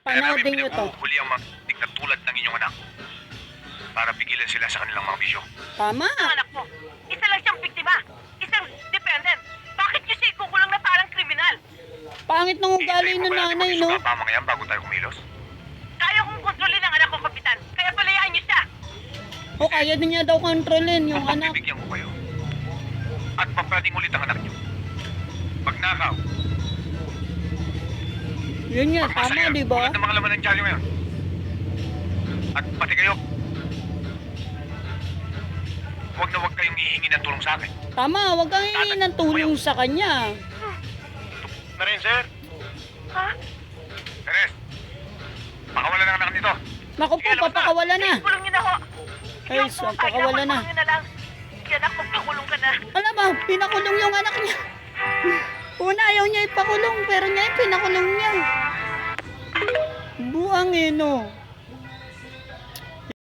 Panoodin nyo to. Huli ang mga tik na tulad ng inyong anak para pigilan sila sa kanilang mga bisyo. Tama. Ang anak mo, isa lang siyang biktima. Isang dependent. Bakit niyo siya ikukulong na parang kriminal? Pangit ng ugali ng nanay, no? Isuka pa mga yan bago tayo kumilos. Kaya kong kontrolin ang anak ko, Kapitan. Kaya palayaan niyo siya. O kaya din niya daw kontrolin yung Kung anak. pagbibigyan ko kayo at papaling ulit ang anak niyo, magnakaw, Yun nga, tama, magmasakir, di ba? tulad ng mga laman ng dyaryo ngayon. At pati kayo, huwag kayong hihingi ng tulong sa akin. Tama, wag kang hihingi ng tulong sa kanya. Na rin, sir. Ha? Teres, pakawalan ang anak nito. Naku po, papakawala na. Ikulong niyo na ho. Ay, so, pakawala na. Ikulong niyo na lang. Yan ako, pakulong ka na. Alam mo, pinakulong yung anak niya. Una, ayaw niya ipakulong, pero niya pinakulong niya. Buang eh, no?